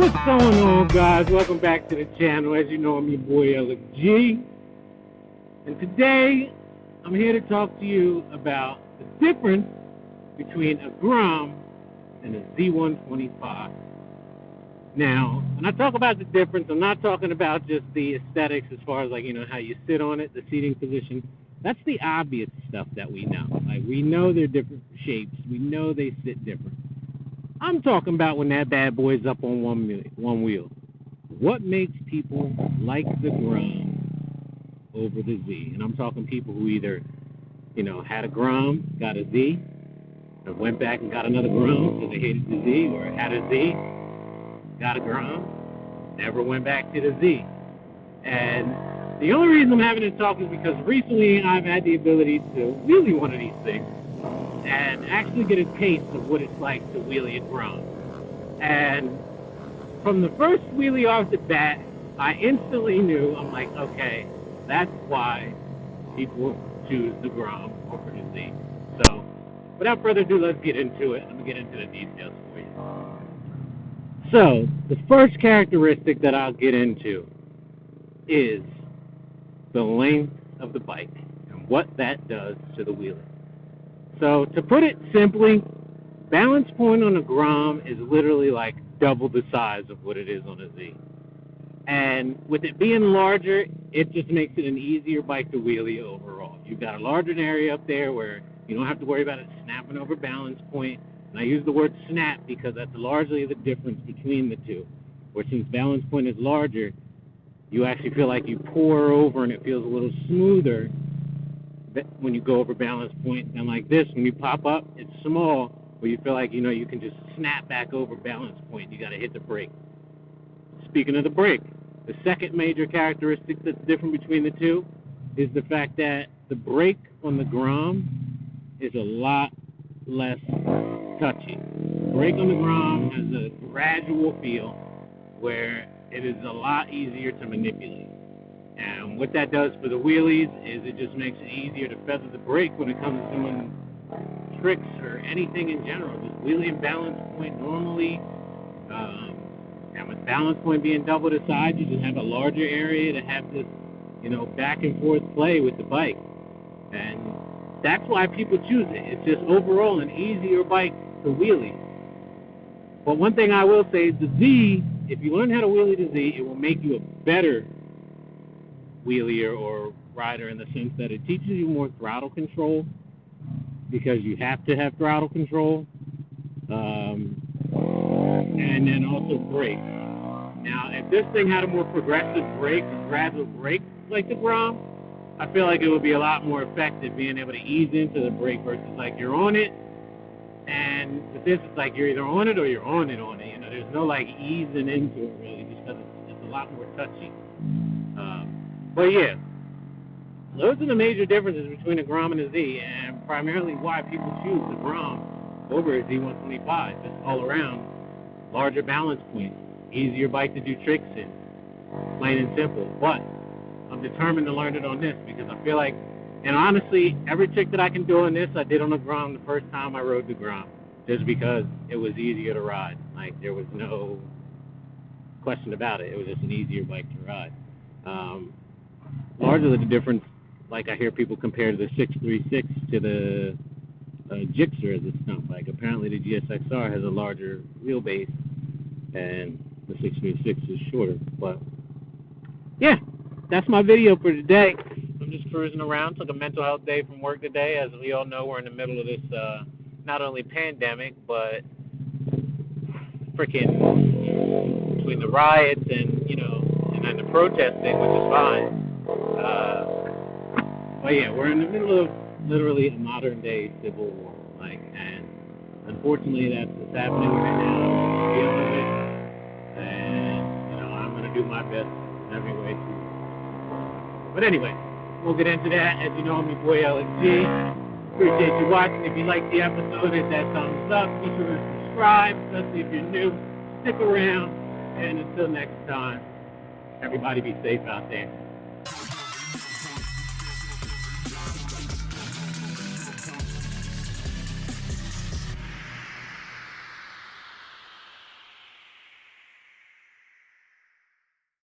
What's going on, guys? Welcome back to the channel. As you know, I'm your boy Elyk-G. And today, I'm here to talk to you about the difference between a Grom and a Z125. Now, when I talk about the difference, I'm not talking about just the aesthetics as far as, like, you know, how you sit on it, the seating position. That's the obvious stuff that we know. Like, we know they're different shapes. We know they sit different. I'm talking about when that bad boy's up on one wheel. What makes people like the Grom over the Z? And I'm talking people who either, you know, had a Grom, got a Z, or went back and got another Grom because they hated the Z, or had a Z, got a Grom, never went back to the Z. And the only reason I'm having this talk is because recently I've had the ability to wheelie one of these things and actually get a taste of what it's like to wheelie a Grom. And from the first wheelie off the bat, I instantly knew, I'm like, okay, that's why people choose the Grom over the Z. So, without further ado, let's get into it. Let me get into the details for you. So, the first characteristic that I'll get into is the length of the bike and what that does to the wheelie. So, to put it simply, balance point on a Grom is literally like double the size of what it is on a Z. And with it being larger, it just makes it an easier bike to wheelie overall. You've got a larger area up there where you don't have to worry about it snapping over balance point. And I use the word snap because that's largely the difference between the two. Where since balance point is larger, you actually feel like you pour over and it feels a little smoother when you go over balance point. And like this, when you pop up, it's small, where you feel like, you know, you can just snap back over balance point. You got to hit the brake. Speaking of the brake, the second major characteristic that's different between the two is the fact that the brake on the Grom is a lot less touchy. The brake on the Grom has a gradual feel where it is a lot easier to manipulate. And what that does for the wheelies is it just makes it easier to feather the brake when it comes to doing tricks or anything in general. Just wheelie and balance point normally. And with balance point being double the size, you just have a larger area to have this, you know, back and forth play with the bike. And that's why people choose it. It's just overall an easier bike to wheelie. But one thing I will say is the Z, if you learn how to wheelie the Z, it will make you a better wheelier or rider in the sense that it teaches you more throttle control because you have to have throttle control. And then also brakes. Now, if this thing had a more progressive brake, a gradual brake like the Grom, I feel like it would be a lot more effective being able to ease into the brake versus like you're on it, and with this it's like you're either on it or you're on it. You know, there's no like easing into it really, just because it's a lot more touchy. But yeah, those are the major differences between a Grom and a Z, and primarily why people choose the Grom over a Z125. Just all around larger balance point, easier bike to do tricks in, plain and simple. But I'm determined to learn it on this because I feel like, and honestly, every trick that I can do on this, I did on the Grom the first time I rode the Grom, just because it was easier to ride. Like, there was no question about it. It was just an easier bike to ride. Largely the difference, like I hear people compare the 636 to the Gixxer as a stunt bike. Apparently the GSXR has a larger wheelbase and the 636 is shorter. But yeah, that's my video for today. I'm just cruising around. Took a mental health day from work today. As we all know, we're in the middle of this not only pandemic but freaking between the riots and, you know, and then the protesting, which is fine. But yeah, we're in the middle of literally a modern day civil war, like, and unfortunately that's what's happening right now. I'm dealing with it, and you know, I'm gonna do my best in every way to. But anyway, we'll get into that. As you know, I'm your boy Elyk-G. Appreciate you watching. If you liked the episode, hit that thumbs up. Be sure to subscribe, especially if you're new. Stick around, and until next time, everybody be safe out there.